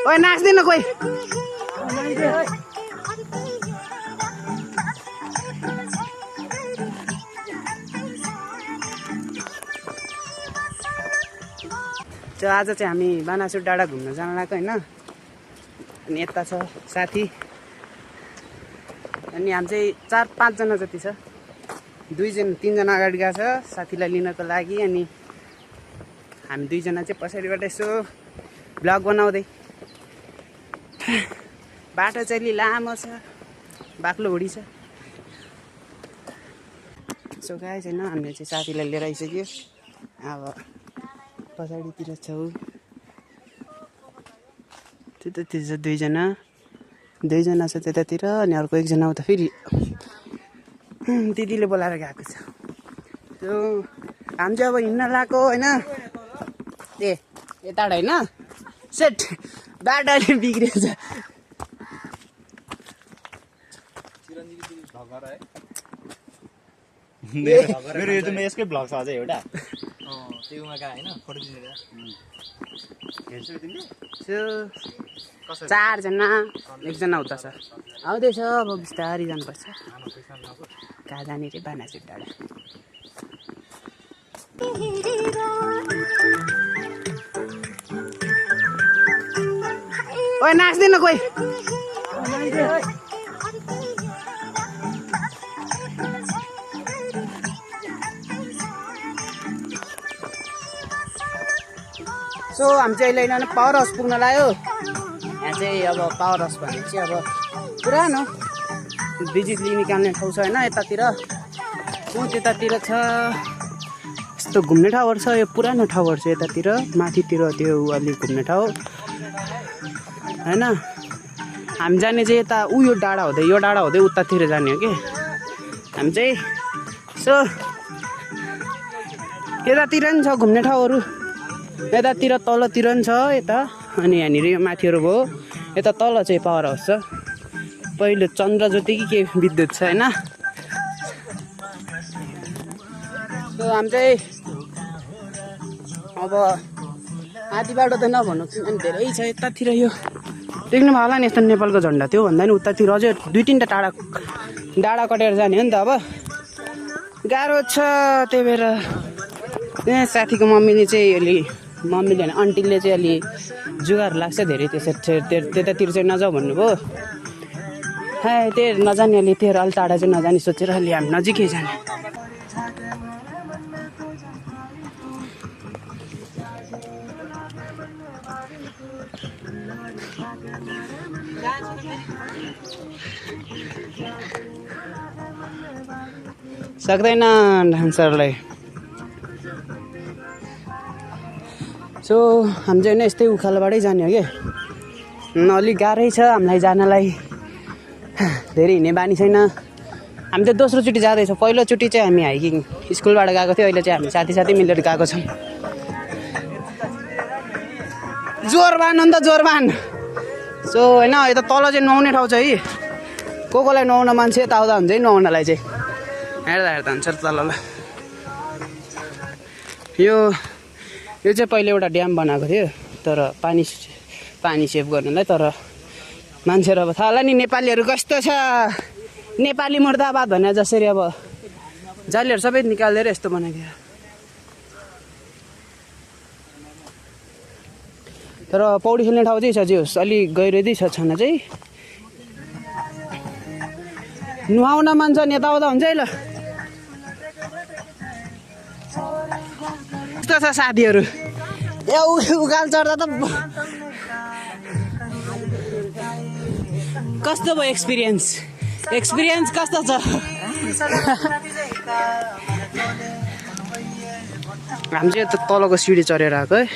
ओए नाच्दैन कोही आज चाहिँ हामी बानासुर डाँडा घुम्न जान लागेको होइन अनि यता छ साथी अनि हामी चाहिँ 4-5 जना जति छ 3 जना अगाडि गएको छ साथीलाई लिनको लागि अनि हामी 2 जना चाहिँ पछाडिबाट यसो भ्लग बनाउँदै बाटो चाहिँ अलि लामो छ बाक्लो हुडी छ सो गाइस होइन हामीले चाहिँ साथीलाई लिएर आइसक्यो अब पछाडितिर छौ त्यतातिर छ 2 जना छ त्यतातिर अनि अर्को 1 जना उता फेरि दिदीले बोलाएर गएको छ त्यो हामी चाहिँ अब हिँड्न लागेको होइन ए यता होइन सेट बाटो अलि बिग्रेछ मेरो युट्युबमा यसकै भ्लग छ अझै एउटा त्योमा गए हैन फोटो खिचेर हेर्छौ तिमीले 4 जना 1 जना उता छ आउँदैछ अब बिस्तारै जानुपर्छ कहाँ जाने रे बानासुर डाँडा ओए नाच्दैन कोही सो हामी चाहिँ अहिले पावर हाउस पुग्न लाग्यो यहाँ चाहिँ अब पावर हाउस भन्ने चाहिँ अब पुरानो बिजुली निकाल्ने ठाउँ छ होइन यतातिर त्यतातिर छ यस्तो घुम्ने ठाउँहरू छ यो पुरानो ठाउँहरू छ यतातिर माथितिर त्यो अलि घुम्ने ठाउँ होइन हामी जाने चाहिँ यता यो डाँडा हुँदै उतातिर जाने हो कि हामी चाहिँ सो यतातिर नि छ घुम्ने ठाउँहरू यतातिर तलतिर नि छ यता अनि यहाँनिर यो माथिहरू भयो यता तल चाहिँ पावर हाउस छ पहिलो चन्द्र ज्योति कि के विद्युत छ होइन सो हामी चाहिँ अब आधी बाटो त नभनौँ किनभने धेरै छ यतातिर यो देख्नु भयो होला नि यस्तो नेपालको झन्डा थियो भन्दा नि उतातिर अझै 2-3टा डाँडा कटेर जाने हो नि त अब गाह्रो छ त्यही भएर त्यहाँ साथीको मम्मीले होइन आन्टीले चाहिँ अलि जुगार लाग्छ धेरै त्यतातिर चाहिँ नजाऊ भन्नुभयो त्यो नजाने अलि त्यो अलि टाढा चाहिँ नजाने सोचेर अलि हामी नजिकै जाने सक्दैन डान्सरलाई सो हामी चाहिँ यस्तै उकालोबाटै जाने हो कि अलिक गाह्रै छ हामीलाई जानलाई धेरै हिँड्ने बानी छैन हामी चाहिँ दोस्रोचोटि जाँदैछौँ पहिलोचोटि चाहिँ हामी हाइकिङ स्कुलबाट गएको थियो अहिले चाहिँ हामी साथी मिलेर गएको छौँ जोरबान अन्त जोरबान सो होइन यो त तल चाहिँ नुहाउने ठाउँ छ है कोलाई नुहाउन मान्छे यता आउँदा हुन्छ है नुहाउनलाई चाहिँ हेर्दा हुन्छ तल यो चाहिँ पहिले एउटा ड्याम बनाएको थियो तर पानी सेभ गर्नलाई तर मान्छेहरू अब थाहा होला नि नेपालीहरू कस्तो छ नेपाली मुर्दाबाद भने जसरी अब जालीहरू सबै निकालेर यस्तो बनाइदियो तर पौडी खेल्ने ठाउँ चाहिँ छ जे होस् अलिक गहिरो छ छाना चाहिँ नुहाउन मन छ नि यताउता हुन्छ है ल कस्तो छ साथीहरू उकाल चढ्दा त कस्तो भयो एक्सपिरियन्स कस्तो छ हामी चाहिँ यता तलको सिडी चढेर आएको है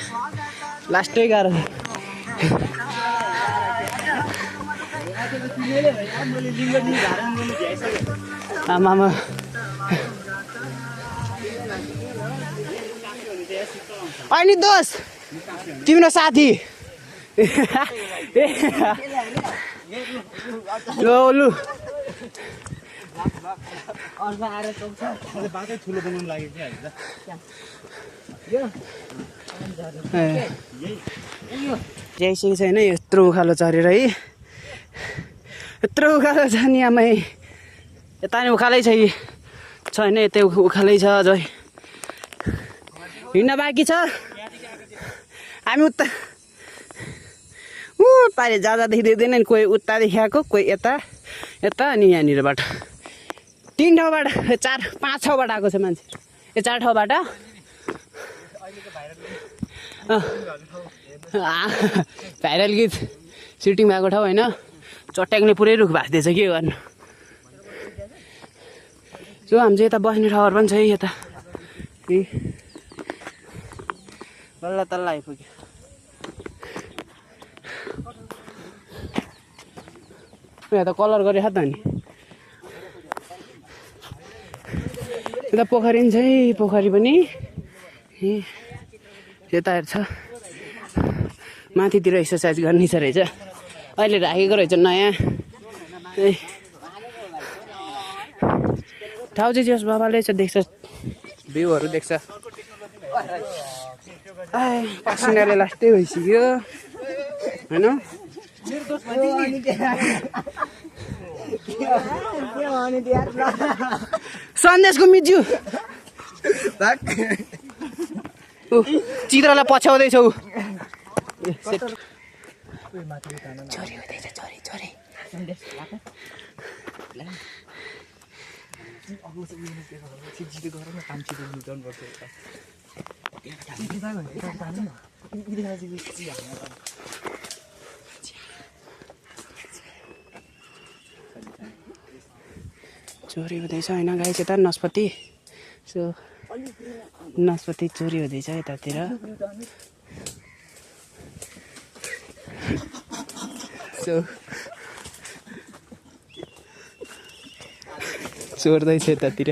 लास्टै गाह्रो आमामा अनि दोस्त तिम्रो साथी लु अर्को आएर चौछ बाटै ठुलो बनाउनु लागि चाहिँ यो जाइसकेको छैन यत्रो उकालो चढेर है यत्रो उकालो छ नि आमै यता नि उकालै छैन यतै उकालै छ अझै हिँड्न बाँकी छ हामी उता पारि जाँदादेखि देख्दैन नि कोही उतादेखि आएको कोही यता यता अनि यहाँनिरबाट 3 ठाउँबाट 4-5 ठाउँबाट आएको छ मान्छे यो 4 ठाउँबाट भाइरल गीत सुटिङ भएको ठाउँ होइन चट्याङले पुरै रुख भाँच्दैछ के गर्नु जो हामी चाहिँ यता बस्ने ठाउँहरू पनि छ है यता बल्ल तल्ल आइपुग्यो यहाँ त कलर गरे त नि यता पोखरी पनि छ है पोखरी पनि यता छ माथितिर एक्सर्साइज गर्ने छ रहेछ अहिले राखेको रहेछ नयाँ ठाउँ चाहिँ जस बाबाले चाहिँ देख्छ भ्यूहरू देख्छ पसिनाले लास्टै भइसक्यो होइन सन्देशको मिज्यू चित्रलाई पछ्याउँदैछौ छोरी हुँदैछ छोरी छोरी चोरी हुँदैछ होइन गाई यता नस्पति सो नस्पति चोरी हुँदैछ यतातिर सो चोर्दैछ यतातिर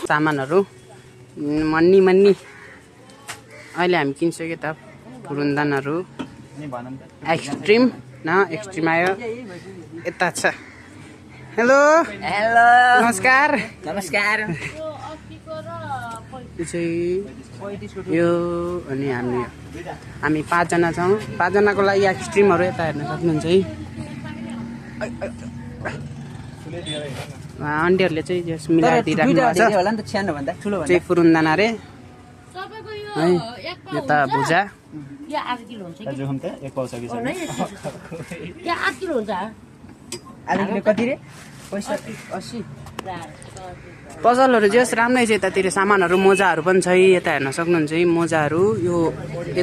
सामानहरू मन्नी अहिले हामी किनिसक्यो त फुरुन्दानहरू एक्सट्रिम एक्सट्रिम आयो यता छ हेलो नमस्कार यो अनि हामी 5 जना छौँ 5 जनाको लागि एक्सट्रिमहरू यता हेर्न सक्नुहुन्छ है आन्टीहरूले चाहिँ जस मिलाएर दिइराख्नु भएको छ चाहिँ फुरुन्दाना रे है यता भुजा पसलहरू जस राम्रै छ यतातिर सामानहरू मोजाहरू पनि छ यता हेर्न सक्नुहुन्छ है मोजाहरू यो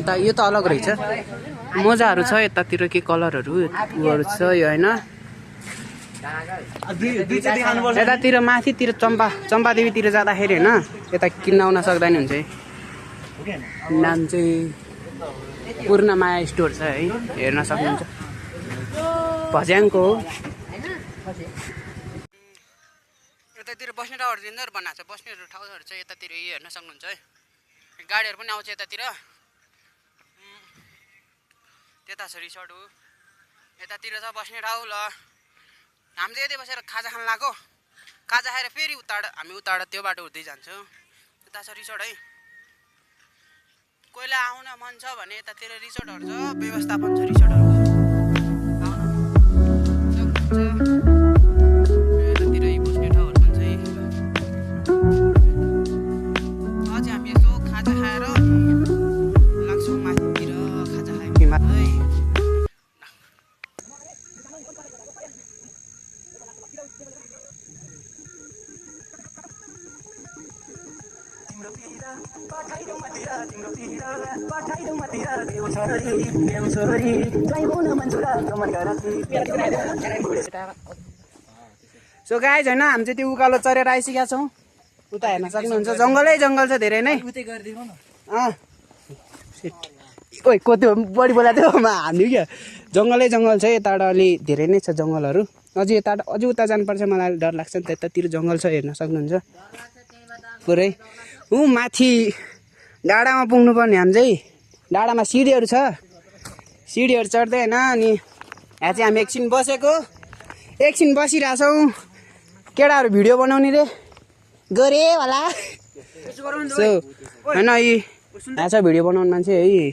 त अलग रहेछ मोजाहरू छ यतातिर के कलरहरू छ यो होइन यतातिर माथितिर चम्पादेवीतिर जाँदाखेरि होइन यता किन्न आउन सक्दैन हुन्छ है नाम चाहिँ पूर्णमाया स्टोर छ है हेर्न सक्नुहुन्छ भज्याङको हो यतातिर बस्ने ठाउँहरू दिनहरू बनाएको छ बस्ने ठाउँहरू चाहिँ यतातिर हेर्न सक्नुहुन्छ है गाडीहरू पनि आउँछ यतातिर त्यता छ रिसोर्ट हो यतातिर छ बस्ने ठाउँ ल हामी चाहिँ यतै बसेर खाजा खान लाग्यो खाजा खाएर फेरि हामी उताबाट त्यो बाटो उठ्दै जान्छौँ यता छ रिसोर्ट है कोहीलाई आउन मन छ भने यतातिर रिसोर्टहरू छ व्यवस्थापन छ रिसोर्टहरू यतातिर बस्ने ठाउँहरू पनि छ अझै हामी यसो खाजा खाएर लाग्छौँ माथितिर खाजा खायो है सो गाइज होइन हामी चाहिँ त्यो उकालो चढेर आइसकेका छौँ उता हेर्न सक्नुहुन्छ जङ्गलै जङ्गल छ धेरै नै ओइ कति बढी बोला थियो हान्यो क्या जङ्गलै जङ्गल छ यताबाट अलि धेरै नै छ जङ्गलहरू अझै यता अझै उता जानुपर्छ मलाई डर लाग्छ नि त यतातिर जङ्गल छ हेर्न सक्नुहुन्छ पुरै माथि डाँडामा पुग्नुपर्ने हामी चाहिँ डाँडामा सिँढीहरू छ सिँढीहरू चढ्दै होइन अनि यहाँ चाहिँ हामी एकछिन बसेको एकछिन बसिरहेछौँ केटाहरू भिडियो बनाउने रे गरे होला सो होइन यी यहाँ छ भिडियो बनाउने मान्छे है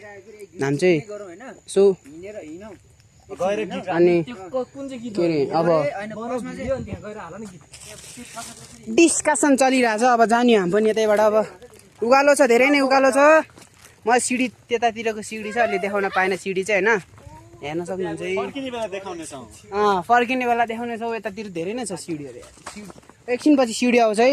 नाम चाहिँ सो अनि के अरे अब डिस्कसन चलिरहेछ अब जाने हामी पनि यतैबाट अब उकालो छ धेरै नै उकालो छ म सिडी त्यतातिरको सिडी छ अहिले देखाउन पाएन सिडी चाहिँ होइन हेर्न सक्नुहुन्छ फर्किने बेला देखाउनेछौँ यतातिर धेरै नै छ सिडीहरू एकछिन पछि सिडी आउँछ है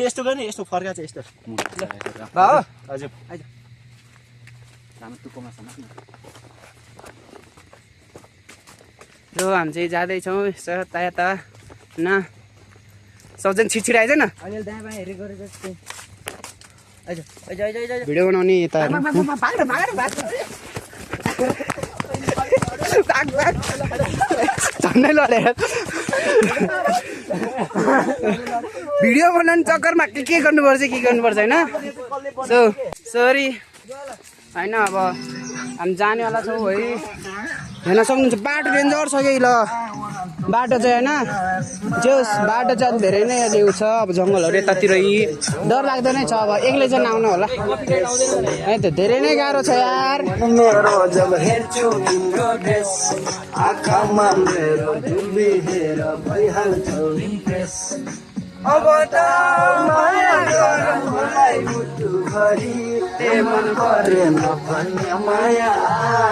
यस्तो गर्ने यस्तो फर्का चाहिँ यस्तो हजुर र हामी चाहिँ जाँदैछौँ यता यता न सबजना छिटछिट आइज न भिडियो बनाउने यता झन्डै लडेर भिडियो बनाउने चक्करमा के गर्नुपर्छ होइन सो सरी होइन अब हामी जानेवाला छौँ है हेर्न सक्नुहुन्छ बाटो डेन्जर छ कि ल बाटो चाहिँ होइन जोस् बाटो चाहिँ धेरै नै अहिले छ अब जङ्गलहरू यतातिर डर लाग्दैन छ अब एक्लै चाहिँ आउनु होला है त धेरै नै गाह्रो छ यार अब त माया गरम मलाई मुटुभरि मन परेन भन्ने माया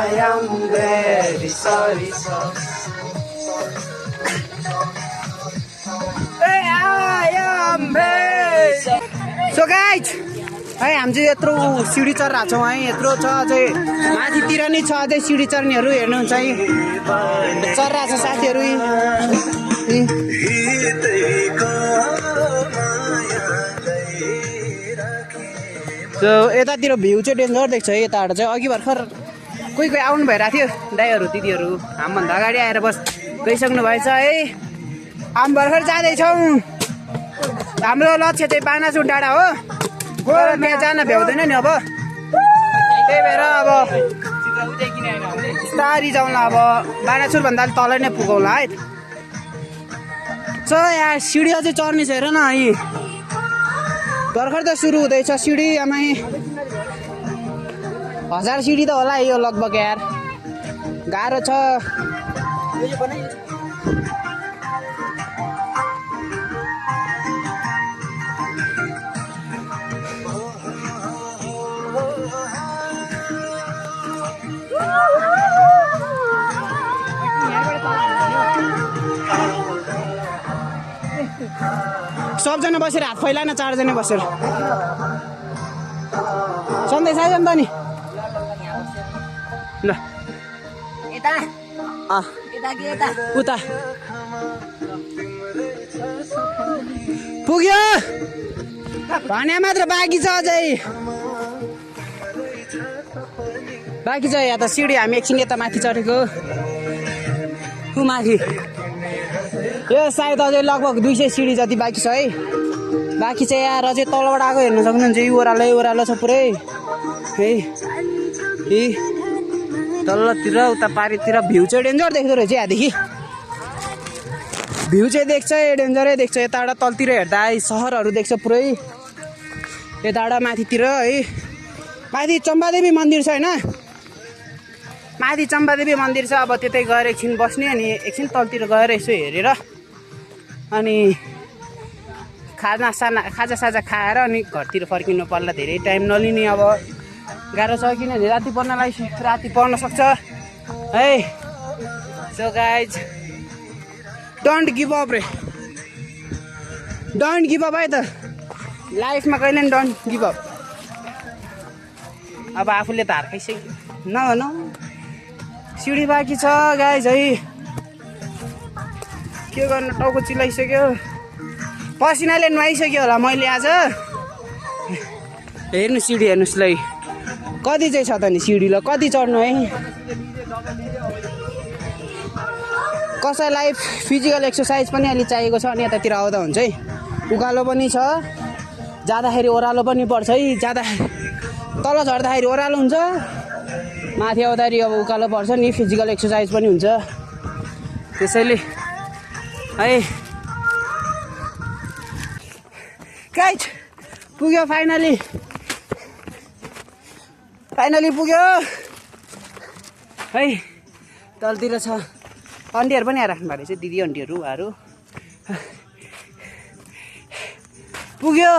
I am very sorry So guys है हामी चाहिँ यत्रो सिडी चढिरहेको छौँ है यत्रो छ अझै माथितिर नै छ अझै सिडी चढ्नेहरू हेर्नुहुन्छ है चढिरहेको छ साथीहरू सो यतातिर भ्यू चाहिँ डेन्जर देख्छ है यताबाट चाहिँ अघि भर्खर कोही आउनु भइरहेको थियो दाइहरू दिदीहरू हामीभन्दा अगाडि आएर बस गइसक्नु भएछ है हामी भर्खर जाँदैछौँ हाम्रो लक्ष्य चाहिँ बानासुर डाँडा हो तर त्यहाँ जान भ्याउँदैन नि अब त्यही भएर अब बिस्तारी जाउँला अब बानासुरभन्दा अलिक तलै नै पुगौला है सो यहाँ सिडी अझै चढ्ने छ हेर न है भर्खर त सुरु हुँदैछ सिडी आमै 1000 सिडी त होला यो लगभग यार गाह्रो छ सबजना बसेर हात फैला न 4 जना बसेर सन्देश आइज नि त नि ल उता पुग्यो भने मात्र बाँकी छ अझै बाँकी छ यहाँ त सिडी हामी एकछिन यता माथि चढेको माथि यो सायद अझै लगभग 200 सिडी जति बाँकी छ है बाँकी चाहिँ यहाँ अझै तलबाट आएको हेर्न सक्नुहुन्छ यो ओह्रालो छ पुरै है तल्लोतिर उता पारितिर भ्यू चाहिँ डेन्जर देख्दो रहेछ यहाँदेखि भ्यू चाहिँ देख्छ डेन्जरै देख्छ यताबाट तलतिर हेर्दा सहरहरू देख्छ पुरै यताबाट माथितिर है माथि चम्पादेवी मन्दिर छ होइन माथि चम्पादेवी मन्दिर छ अब त्यतै गएर एकछिन बस्ने अनि एकछिन तलतिर गएर यसो हेरेर अनि खाजासाजा खाएर अनि घरतिर फर्किनु पर्ला धेरै टाइम नलिने अब गाह्रो छ किनभने राति पर्न सक्छ है so guys don't give up रे डोन्ट गिभ अप है त लाइफमा कहिले पनि डोन्ट गिभ अप अब आफूले त हार खाइसक्यो नभनौँ सिडी बाँकी छ गाइज है के गर्नु टाउको चिलाइसक्यो पसिनाले नुहाइसक्यो होला मैले आज हेर्नु सिडी हेर्नुहोस् ल कति चाहिँ छ त नि सिडी ल कति चढ्नु है कसैलाई फिजिकल एक्सर्साइज पनि अलि चाहिएको छ अनि यतातिर आउँदा हुन्छ है उकालो पनि छ जाँदाखेरि ओह्रालो पनि पर्छ है जाँदाखेरि तल झर्दाखेरि ओह्रालो हुन्छ माथि आउँदाखेरि अब उकालो पर्छ नि फिजिकल एक्सर्साइज पनि हुन्छ त्यसैले है गाइज पुग्यो फाइनली पुग्यो है तलतिर छ अन्डीहरू पनि आइराख्नु भएको रहेछ दिदी अन्डीहरू उहाँहरू पुग्यो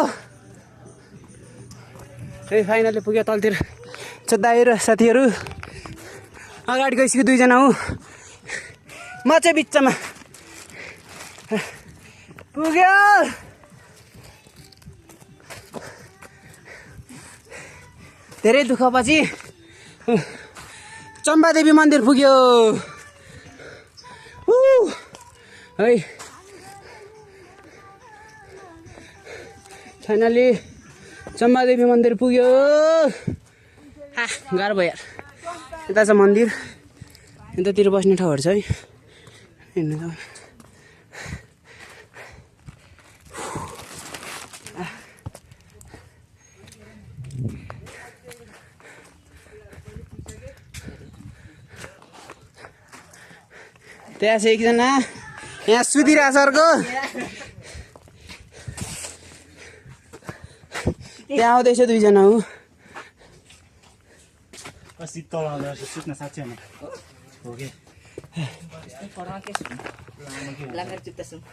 है फाइनली पुग्यो तलतिर दाइहरू साथीहरू अगाडि गइसक्यो दुईजना हो म चाहिँ बिचमा पुग्यो धेरै दुःखपछि चम्पादेवी मन्दिर पुग्यो है फाइनली चम्पादेवी मन्दिर पुग्यो गाह्रो भयो यार यता छ मन्दिर यतातिर बस्ने ठाउँहरू छ है हेर्नु त त्यहाँ छ एकजना यहाँ सुतिरहेछ अर्को त्यहाँ आउँदैछ दुईजना हो शीतल आउँदा सुत्न साँच्चै होइन हो कि Langgar juta semua.